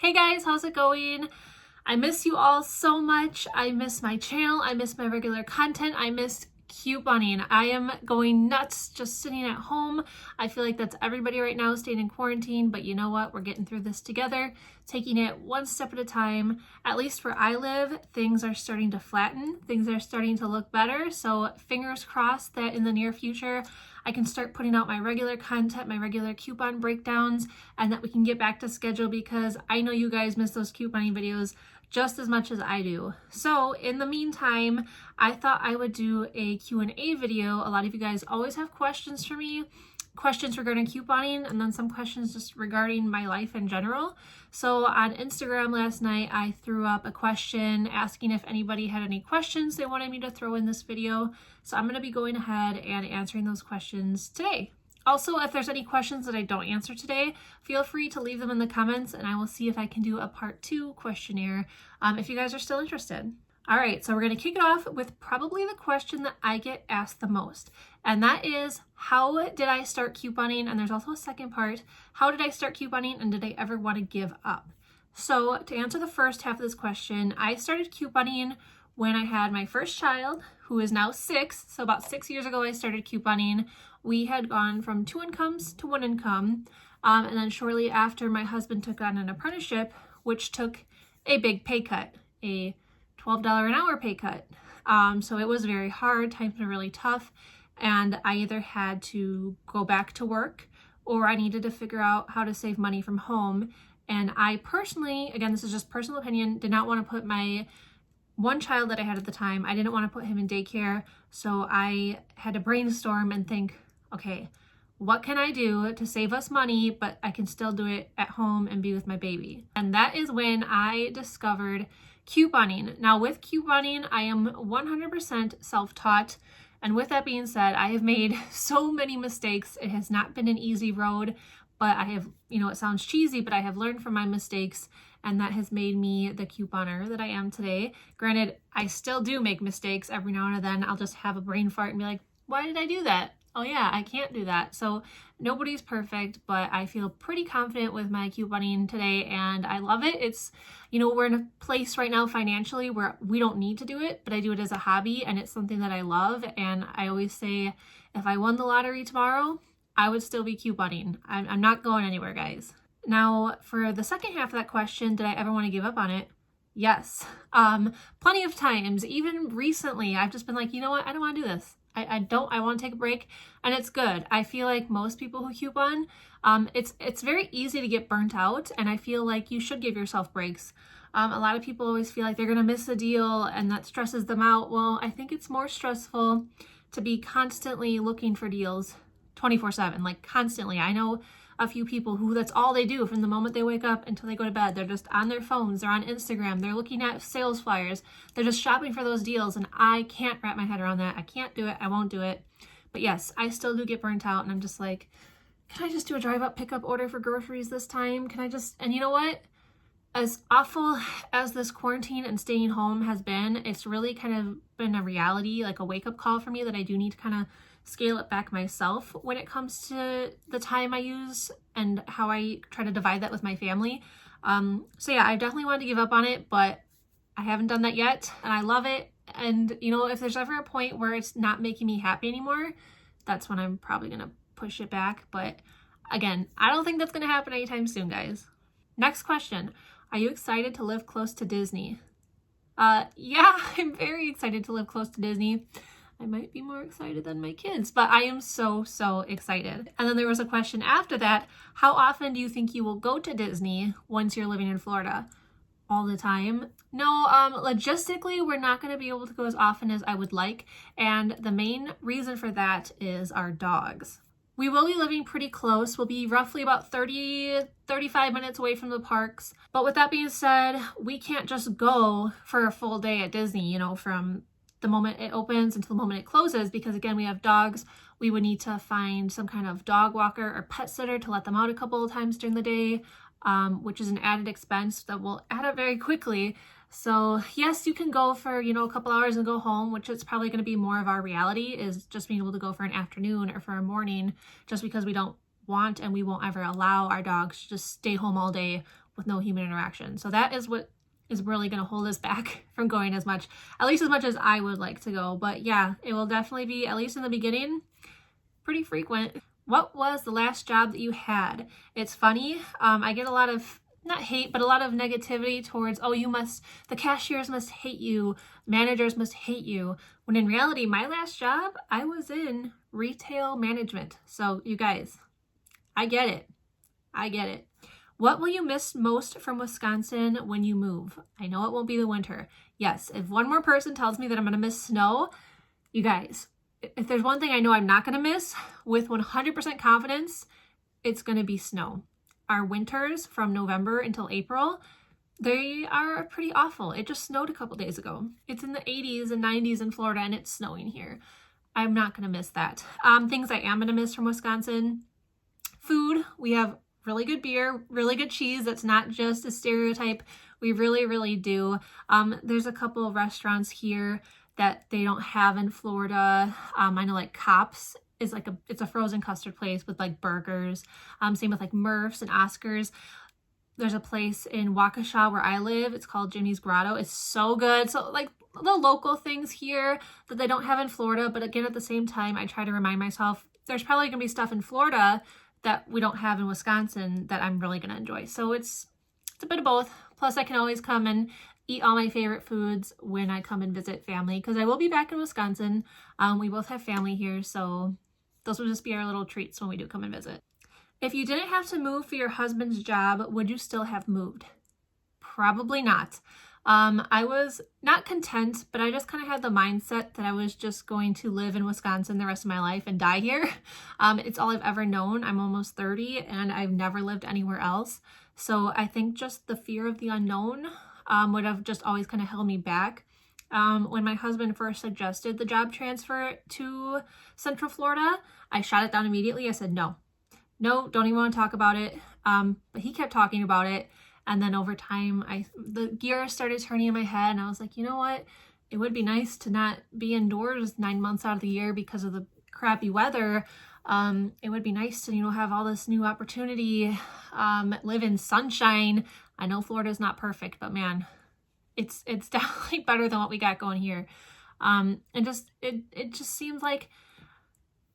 Hey guys, how's it going? I miss you all so much. I miss my channel. I miss my regular content. I miss cute bunnying. I am going nuts just sitting at home. I feel like that's everybody right now staying in quarantine, but you know what? We're getting through this together, taking it one step at a time. At least where I live, things are starting to flatten. Things are starting to look better. So fingers crossed that in the near future, I can start putting out my regular content, my regular coupon breakdowns, and that we can get back to schedule because I know you guys miss those couponing videos just as much as I do. So in the meantime, I thought I would do a Q&A video. A lot of you guys always have questions for me, questions regarding couponing, and then some questions just regarding my life in general. So on Instagram last night, I threw up a question asking if anybody had any questions they wanted me to throw in this video. So I'm going to be going ahead and answering those questions today. Also, if there's any questions that I don't answer today, feel free to leave them in the comments and I will see if I can do a part 2 questionnaire if you guys are still interested. All right, so we're going to kick it off with probably the question that I get asked the most, and that is, how did I start couponing? And there's also a second part, how did I start couponing and did I ever want to give up? So to answer the first half of this question, I started couponing when I had my first child, who is now 6. So about 6 years ago, I started couponing. We had gone from 2 incomes to 1 income. And then shortly after, my husband took on an apprenticeship, which took a big pay cut, a $12 an hour pay cut. So it was very hard. Times were really tough. And I either had to go back to work or I needed to figure out how to save money from home. And I personally, again, this is just personal opinion, did not want to put my one child that I had at the time, I didn't want to put him in daycare. So I had to brainstorm and think, okay, what can I do to save us money, but I can still do it at home and be with my baby? And that is when I discovered couponing. Now with couponing, I am 100% self-taught. And with that being said, I have made so many mistakes. It has not been an easy road, but I have, it sounds cheesy, but I have learned from my mistakes. And that has made me the couponer that I am today. Granted, I still do make mistakes every now and then. I'll just have a brain fart and be like, why did I do that? Oh yeah, I can't do that. So nobody's perfect, but I feel pretty confident with my couponing today and I love it. It's, we're in a place right now financially where we don't need to do it, but I do it as a hobby and it's something that I love. And I always say, if I won the lottery tomorrow, I would still be couponing. I'm not going anywhere, guys. Now, for the second half of that question, did I ever want to give up on it? Yes. Plenty of times. Even recently, I've just been like, you know what? I don't want to do this. I want to take a break, and it's good. I feel like most people who coupon, it's very easy to get burnt out, and I feel like you should give yourself breaks. A lot of people always feel like they're going to miss a deal, and that stresses them out. Well, I think it's more stressful to be constantly looking for deals 24/7, like constantly. I know a few people who that's all they do from the moment they wake up until they go to bed. They're just on their phones, they're on Instagram, they're looking at sales flyers, they're just shopping for those deals, and I can't wrap my head around that. I can't do it, I won't do it. But yes, I still do get burnt out, and I'm just like, can I just do a drive-up pickup order for groceries this time? And you know what? As awful as this quarantine and staying home has been, it's really kind of been a reality, like a wake-up call for me that I do need to kind of scale it back myself when it comes to the time I use and how I try to divide that with my family. So yeah, I definitely wanted to give up on it, but I haven't done that yet and I love it. And if there's ever a point where it's not making me happy anymore, that's when I'm probably gonna push it back. But again, I don't think that's gonna happen anytime soon, guys. Next question, are you excited to live close to Disney? Yeah, I'm very excited to live close to Disney. I might be more excited than my kids, but I am so excited. And then there was a question after that, how often do you think you will go to Disney once you're living in Florida? All the time? No, logistically, we're not going to be able to go as often as I would like. And the main reason for that is our dogs. We will be living pretty close. We'll be roughly about 35 minutes away from the parks. But with that being said, we can't just go for a full day at Disney, from the moment it opens until the moment it closes, because again, we have dogs. We would need to find some kind of dog walker or pet sitter to let them out a couple of times during the day, which is an added expense that will add up very quickly. So yes, you can go for, a couple hours and go home, which is probably going to be more of our reality, is just being able to go for an afternoon or for a morning, just because we don't want and we won't ever allow our dogs to just stay home all day with no human interaction. So that is what is really going to hold us back from going as much, at least as much as I would like to go. But yeah, it will definitely be, at least in the beginning, pretty frequent. What was the last job that you had? It's funny. I get a lot of, not hate, but a lot of negativity towards, oh, the cashiers must hate you, managers must hate you. When in reality, my last job, I was in retail management. So you guys, I get it. I get it. What will you miss most from Wisconsin when you move? I know it won't be the winter. Yes, if one more person tells me that I'm going to miss snow, you guys, if there's one thing I know I'm not going to miss with 100% confidence, it's going to be snow. Our winters from November until April, they are pretty awful. It just snowed a couple days ago. It's in the 80s and 90s in Florida, and it's snowing here. I'm not going to miss that. Things I am going to miss from Wisconsin: food. We have really good beer, really good cheese. That's not just a stereotype. We really, really do. There's a couple of restaurants here that they don't have in Florida. I know like Cops is like it's a frozen custard place with like burgers. Same with like Murph's and Oscar's. There's a place in Waukesha where I live. It's called Jimmy's Grotto. It's so good. So like the local things here that they don't have in Florida. But again, at the same time, I try to remind myself there's probably gonna be stuff in Florida that we don't have in Wisconsin that I'm really gonna enjoy. So it's a bit of both. Plus I can always come and eat all my favorite foods when I come and visit family, because I will be back in Wisconsin. We both have family here, so those will just be our little treats when we do come and visit. If you didn't have to move for your husband's job, would you still have moved? Probably not. I was not content, but I just kind of had the mindset that I was just going to live in Wisconsin the rest of my life and die here. It's all I've ever known. I'm almost 30 and I've never lived anywhere else. So I think just the fear of the unknown would have just always kind of held me back. When my husband first suggested the job transfer to Central Florida, I shot it down immediately. I said, no, don't even want to talk about it. But he kept talking about it. And then over time, the gears started turning in my head, and I was like, you know what? It would be nice to not be indoors 9 months out of the year because of the crappy weather. It would be nice to, have all this new opportunity, live in sunshine. I know Florida's not perfect, but man, it's definitely better than what we got going here. And it just seems like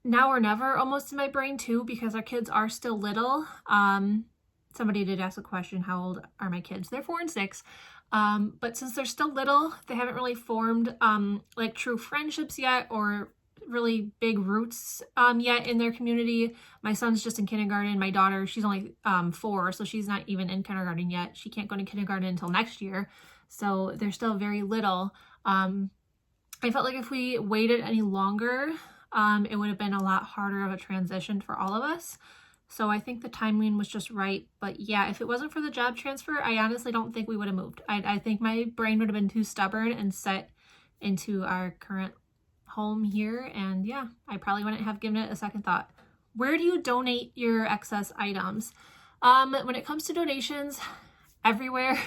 now or never almost in my brain too, because our kids are still little. Somebody did ask a question, how old are my kids? They're 4 and 6. But since they're still little, they haven't really formed like true friendships yet, or really big roots yet in their community. My son's just in kindergarten. My daughter, she's only 4, so she's not even in kindergarten yet. She can't go to kindergarten until next year. So they're still very little. I felt like if we waited any longer, it would have been a lot harder of a transition for all of us. So I think the timing was just right. But yeah, if it wasn't for the job transfer, I honestly don't think we would have moved. I think my brain would have been too stubborn and set into our current home here. And yeah, I probably wouldn't have given it a second thought. Where do you donate your excess items? When it comes to donations, everywhere.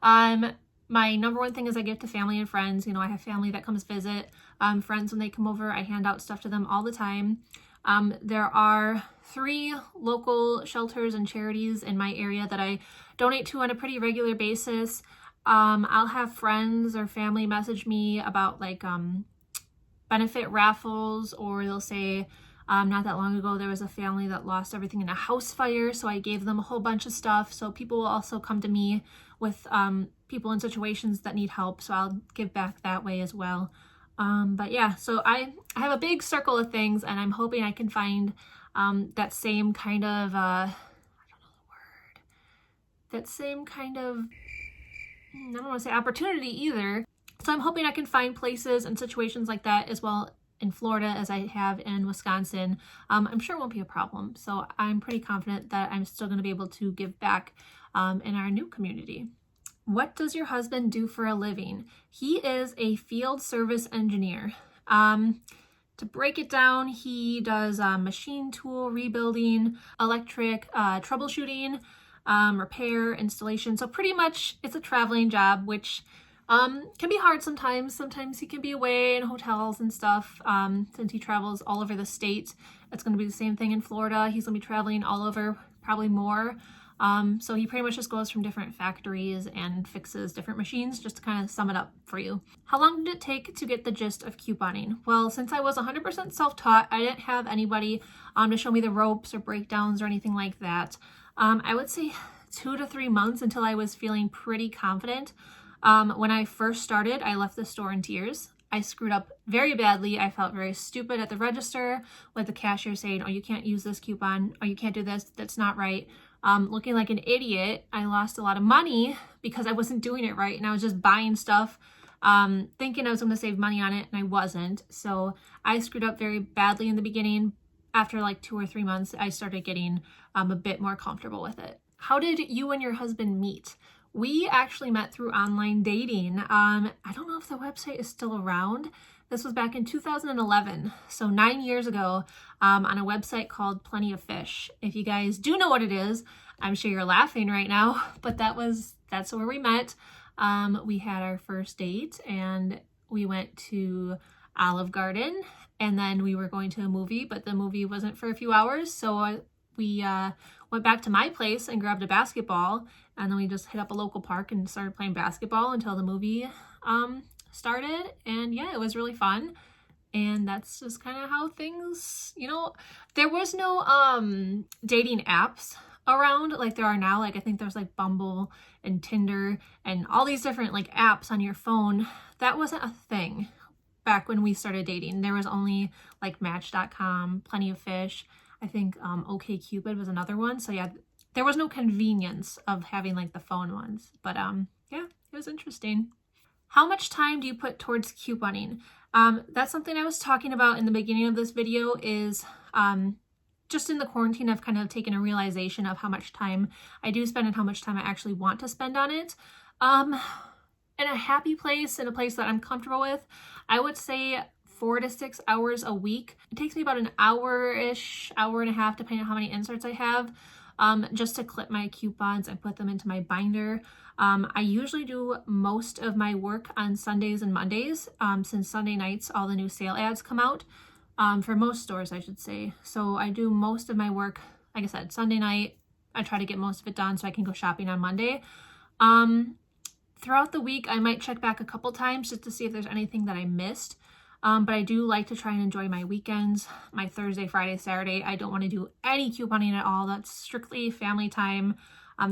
My number one thing is I give to family and friends. I have family that comes visit. Friends, when they come over, I hand out stuff to them all the time. There are 3 local shelters and charities in my area that I donate to on a pretty regular basis. I'll have friends or family message me about like benefit raffles, or they'll say, not that long ago, there was a family that lost everything in a house fire, so I gave them a whole bunch of stuff. So people will also come to me with people in situations that need help, so I'll give back that way as well. But yeah, so I have a big circle of things, and I'm hoping I can find that same kind of, I don't want to say opportunity either. So I'm hoping I can find places and situations like that as well in Florida as I have in Wisconsin. I'm sure it won't be a problem. So I'm pretty confident that I'm still going to be able to give back in our new community. What does your husband do for a living? He is a field service engineer. To break it down, he does machine tool rebuilding, electric troubleshooting, repair, installation. So pretty much it's a traveling job, which can be hard sometimes. Sometimes he can be away in hotels and stuff. Since he travels all over the state, it's going to be the same thing in Florida. He's going to be traveling all over, probably more. So he pretty much just goes from different factories and fixes different machines, just to kind of sum it up for you. How long did it take to get the gist of couponing? Well, since I was 100% self-taught, I didn't have anybody to show me the ropes or breakdowns or anything like that. I would say 2 to 3 months until I was feeling pretty confident. When I first started, I left the store in tears. I screwed up very badly. I felt very stupid at the register with the cashier saying, oh, you can't use this coupon, or you can't do this, that's not right. Looking like an idiot. I lost a lot of money because I wasn't doing it right, and I was just buying stuff thinking I was going to save money on it, and I wasn't. So I screwed up very badly in the beginning. After like 2 or 3 months, I started getting a bit more comfortable with it. How did you and your husband meet? We actually met through online dating. I don't know if the website is still around. This was back in 2011, so 9 years ago, on a website called Plenty of Fish. If you guys do know what it is, I'm sure you're laughing right now, but that's where we met. We had our first date, and we went to Olive Garden, and then we were going to a movie, but the movie wasn't for a few hours, so we went back to my place and grabbed a basketball, and then we just hit up a local park and started playing basketball until the movie started. And yeah, it was really fun. And that's just kind of how things, there was no dating apps around like there are now. Like I think there's like Bumble and Tinder and all these different like apps on your phone. That wasn't a thing back when we started dating. There was only like Match.com, Plenty of Fish. I think OkCupid was another one. So yeah, there was no convenience of having like the phone ones. But yeah, it was interesting. How much time do you put towards couponing? That's something I was talking about in the beginning of this video. Is just in the quarantine, I've kind of taken a realization of how much time I do spend and how much time I actually want to spend on it. In a happy place, in a place that I'm comfortable with, I would say 4 to 6 hours a week. It takes me about an hour-ish, hour and a half, depending on how many inserts I have, just to clip my coupons and put them into my binder. I usually do most of my work on Sundays and Mondays, since Sunday nights all the new sale ads come out, for most stores, I should say. So I do most of my work, like I said, Sunday night. I try to get most of it done so I can go shopping on Monday. Throughout the week, I might check back a couple times just to see if there's anything that I missed. But I do like to try and enjoy my weekends, my Thursday, Friday, Saturday. I don't want to do any couponing at all. That's strictly family time.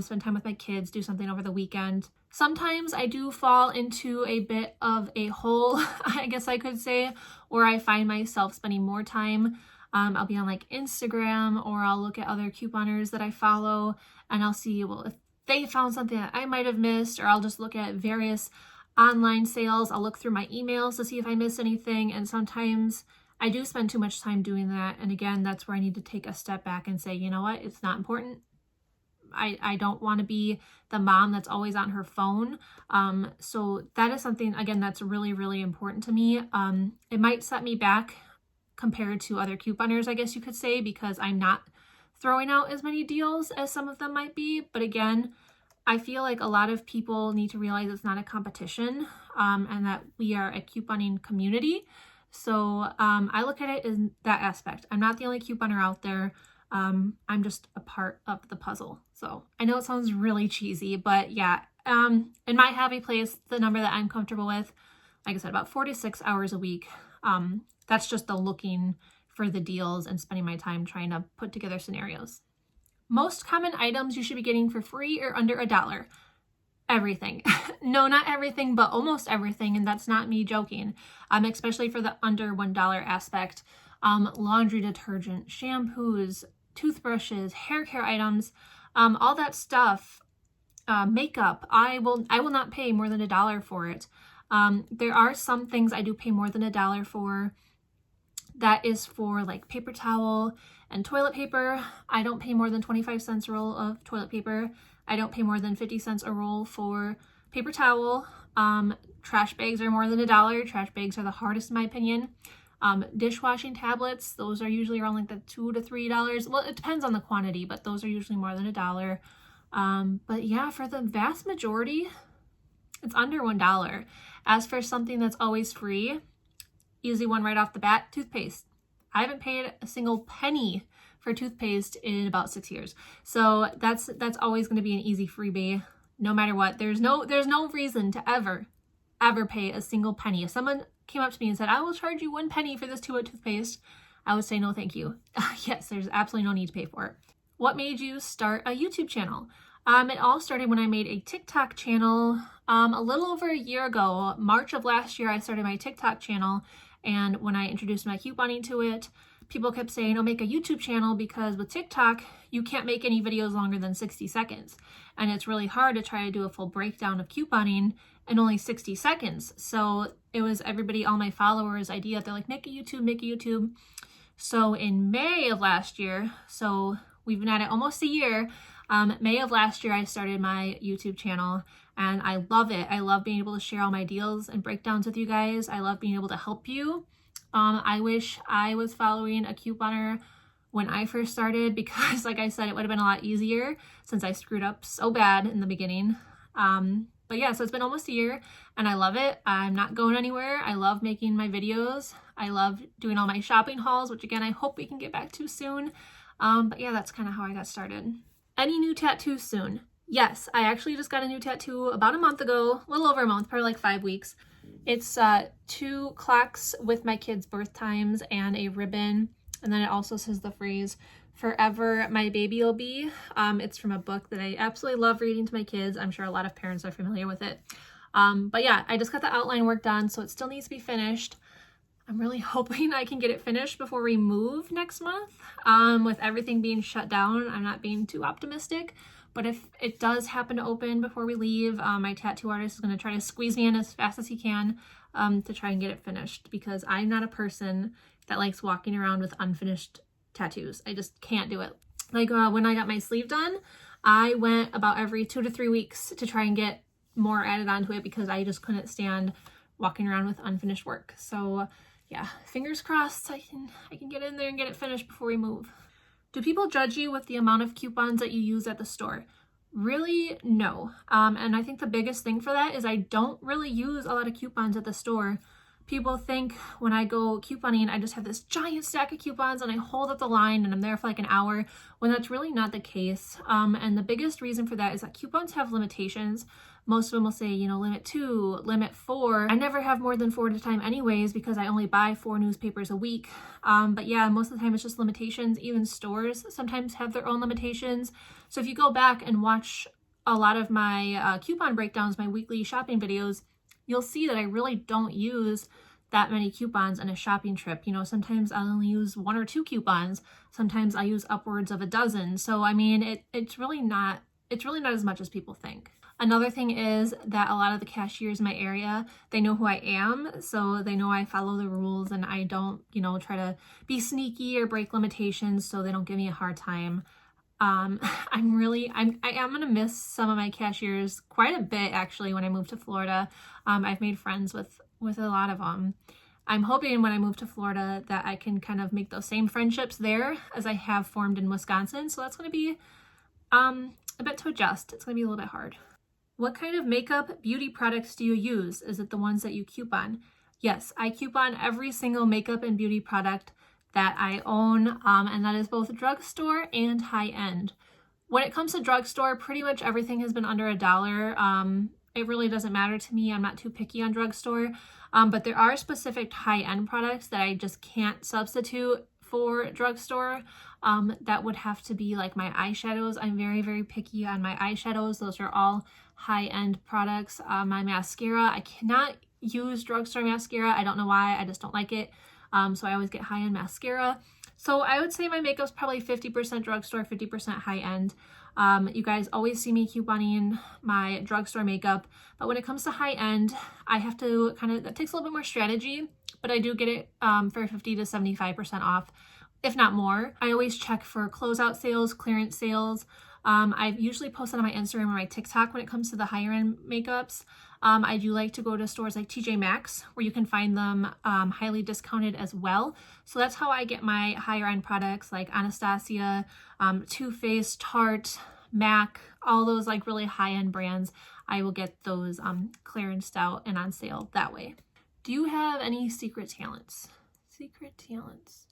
Spend time with my kids, do something over the weekend. Sometimes I do fall into a bit of a hole, I guess I could say, where I find myself spending more time. I'll be on like Instagram, or I'll look at other couponers that I follow, and I'll see, well, if they found something that I might have missed, or I'll just look at various online sales. I'll look through my emails to see if I missed anything, and sometimes I do spend too much time doing that. And again, that's where I need to take a step back and say, you know what, it's not important. I don't want to be the mom that's always on her phone. So that is something, again, that's really, really important to me. It might set me back compared to other couponers, I guess you could say, because I'm not throwing out as many deals as some of them might be. But again, I feel like a lot of people need to realize it's not a competition, and that we are a couponing community. So I look at it in that aspect. I'm not the only couponer out there. I'm just a part of the puzzle. So I know it sounds really cheesy, but yeah, in my happy place, the number that I'm comfortable with, like I said, about 4 to 6 hours a week. That's just the looking for the deals and spending my time trying to put together scenarios. Most common items you should be getting for free or under $1. Everything. No, not everything, but almost everything. And that's not me joking. Especially for the under $1 aspect. Laundry detergent, shampoos, toothbrushes, hair care items, all that stuff, makeup. I will not pay more than $1 for it. There are some things I do pay more than $1 for. That is for like paper towel and toilet paper. I don't pay more than 25 cents a roll of toilet paper. I don't pay more than 50 cents a roll for paper towel. Trash bags are more than $1. Trash bags are the hardest in my opinion. Dishwashing tablets, those are usually around like the $2 to $3. Well, it depends on the quantity, but those are usually more than $1. But yeah, for the vast majority, it's under $1. As for something that's always free, easy one right off the bat, toothpaste. I haven't paid a single penny for toothpaste in about 6 years. So that's always going to be an easy freebie no matter what. There's no reason to ever pay a single penny. If someone came up to me and said, I will charge you 1 penny for this tube of toothpaste, I would say no thank you. Yes, there's absolutely no need to pay for it. What made you start a YouTube channel? It all started when I made a TikTok channel a little over a year ago. March of last year, I started my TikTok channel, and when I introduced my couponing to it, people kept saying, oh, make a YouTube channel, because with TikTok, you can't make any videos longer than 60 seconds. And it's really hard to try to do a full breakdown of couponing in only 60 seconds. So it was everybody, all my followers' idea. They're like, make a YouTube. So in May of last year, so we've been at it almost a year, May of last year, I started my YouTube channel, and I love it. I love being able to share all my deals and breakdowns with you guys. I love being able to help you. I wish I was following a couponer when I first started, because like I said, it would have been a lot easier since I screwed up so bad in the beginning. But yeah, so it's been almost a year and I love it. I'm not going anywhere. I love making my videos. I love doing all my shopping hauls, which again, I hope we can get back to soon. But yeah, that's kind of how I got started. Any new tattoos soon? Yes, I actually just got a new tattoo about a month ago, a little over a month, probably like 5 weeks. It's 2 clocks with my kids' birth times and a ribbon. And then it also says the phrase, forever my baby will be. It's from a book that I absolutely love reading to my kids. I'm sure a lot of parents are familiar with it. But yeah, I just got the outline work done, so it still needs to be finished. I'm really hoping I can get it finished before we move next month. With everything being shut down, I'm not being too optimistic. But if it does happen to open before we leave, my tattoo artist is going to try to squeeze me in as fast as he can to try and get it finished, because I'm not a person that likes walking around with unfinished tattoos. I just can't do it. Like when I got my sleeve done, I went about every 2 to 3 weeks to try and get more added onto it, because I just couldn't stand walking around with unfinished work. So yeah, fingers crossed I can get in there and get it finished before we move. Do people judge you with the amount of coupons that you use at the store? Really, no. And I think the biggest thing for that is I don't really use a lot of coupons at the store. People think when I go couponing, I just have this giant stack of coupons and I hold up the line and I'm there for like an hour, when that's really not the case. And the biggest reason for that is that coupons have limitations. Most of them will say, you know, limit 2, limit 4. I never have more than 4 at a time anyways, because I only buy 4 newspapers a week. But yeah, most of the time it's just limitations. Even stores sometimes have their own limitations. So if you go back and watch a lot of my coupon breakdowns, my weekly shopping videos, you'll see that I really don't use that many coupons in a shopping trip. You know, sometimes I'll only use 1 or 2 coupons. Sometimes I use upwards of a dozen. So I mean, it's really not as much as people think. Another thing is that a lot of the cashiers in my area, they know who I am, so they know I follow the rules and I don't, you know, try to be sneaky or break limitations, so they don't give me a hard time. I am gonna miss some of my cashiers quite a bit actually when I move to Florida. I've made friends with a lot of them. I'm hoping when I move to Florida that I can kind of make those same friendships there as I have formed in Wisconsin. So that's gonna be a bit to adjust. It's gonna be a little bit hard. What kind of makeup, beauty products do you use? Is it the ones that you coupon? Yes, I coupon every single makeup and beauty product that I own, and that is both drugstore and high-end. When it comes to drugstore, pretty much everything has been under $1. It really doesn't matter to me. I'm not too picky on drugstore, but there are specific high-end products that I just can't substitute for drugstore. That would have to be like my eyeshadows. I'm very, very picky on my eyeshadows. Those are all high-end products. My mascara, I cannot use drugstore mascara. I don't know why, I just don't like it. So I always get high-end mascara. So I would say my makeup's probably 50% drugstore, 50% high-end. You guys always see me couponing my drugstore makeup, but when it comes to high-end, I have to that takes a little bit more strategy, but I do get it for 50 to 75% off, if not more. I always check for closeout sales, clearance sales. I usually post it on my Instagram or my TikTok when it comes to the higher end makeups. I do like to go to stores like TJ Maxx, where you can find them highly discounted as well. So that's how I get my higher end products like Anastasia, Too Faced, Tarte, MAC, all those like really high end brands. I will get those clearanced out and on sale that way. Do you have any secret talents? Secret talents.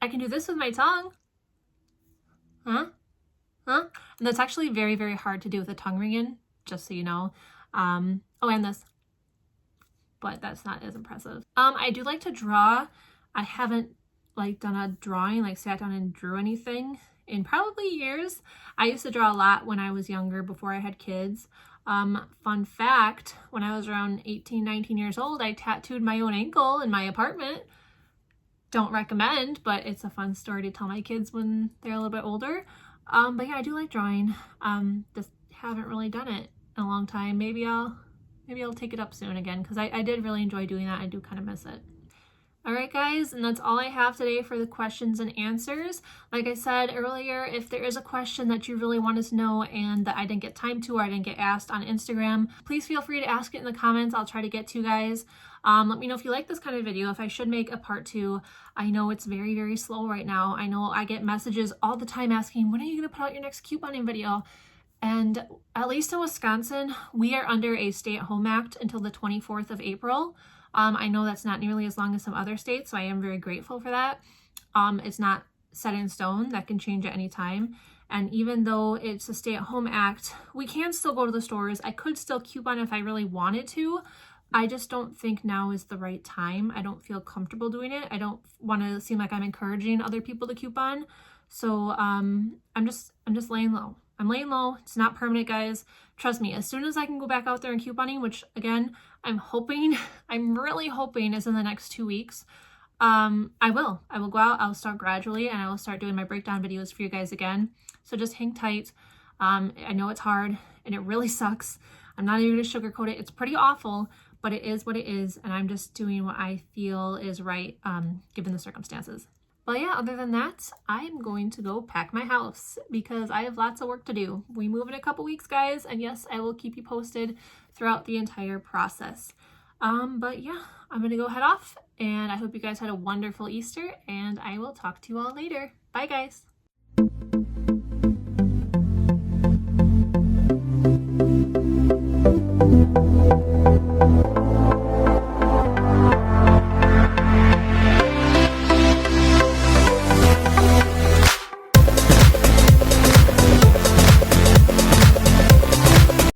I can do this with my tongue. Huh? Huh? And that's actually very, very hard to do with a tongue ring in, just so you know. Oh, and this. But that's not as impressive. I do like to draw. I haven't like done a drawing, like sat down and drew anything in probably years. I used to draw a lot when I was younger before I had kids. Fun fact, when I was around 18, 19 years old, I tattooed my own ankle in my apartment. Don't recommend, but it's a fun story to tell my kids when they're a little bit older. But yeah, I do like drawing. Just haven't really done it in a long time. Maybe I'll take it up soon again, because I did really enjoy doing that. I do kind of miss it. All right, guys, and that's all I have today for the questions and answers. Like I said earlier, if there is a question that you really want us to know and that I didn't get time to or I didn't get asked on Instagram, please feel free to ask it in the comments. I'll try to get to you guys. Let me know if you like this kind of video, if I should make a part 2. I know it's very, very slow right now. I know I get messages all the time asking, when are you going to put out your next couponing video? And at least in Wisconsin, we are under a stay-at-home act until the 24th of April. I know that's not nearly as long as some other states, so I am very grateful for that. It's not set in stone. That can change at any time. And even though it's a stay-at-home act, we can still go to the stores. I could still coupon if I really wanted to. I just don't think now is the right time. I don't feel comfortable doing it. I don't want to seem like I'm encouraging other people to coupon. So I'm just laying low. I'm laying low. It's not permanent, guys. Trust me, as soon as I can go back out there and couponing, which again, I'm really hoping is in the next 2 weeks, I will go out. I'll start gradually and I will start doing my breakdown videos for you guys again. So just hang tight. I know it's hard and it really sucks. I'm not even gonna sugarcoat it. It's pretty awful, but it is what it is. And I'm just doing what I feel is right, given the circumstances. But yeah, other than that, I'm going to go pack my house because I have lots of work to do. We move in a couple weeks, guys, and yes, I will keep you posted throughout the entire process. But yeah, I'm going to go head off, and I hope you guys had a wonderful Easter, and I will talk to you all later. Bye, guys.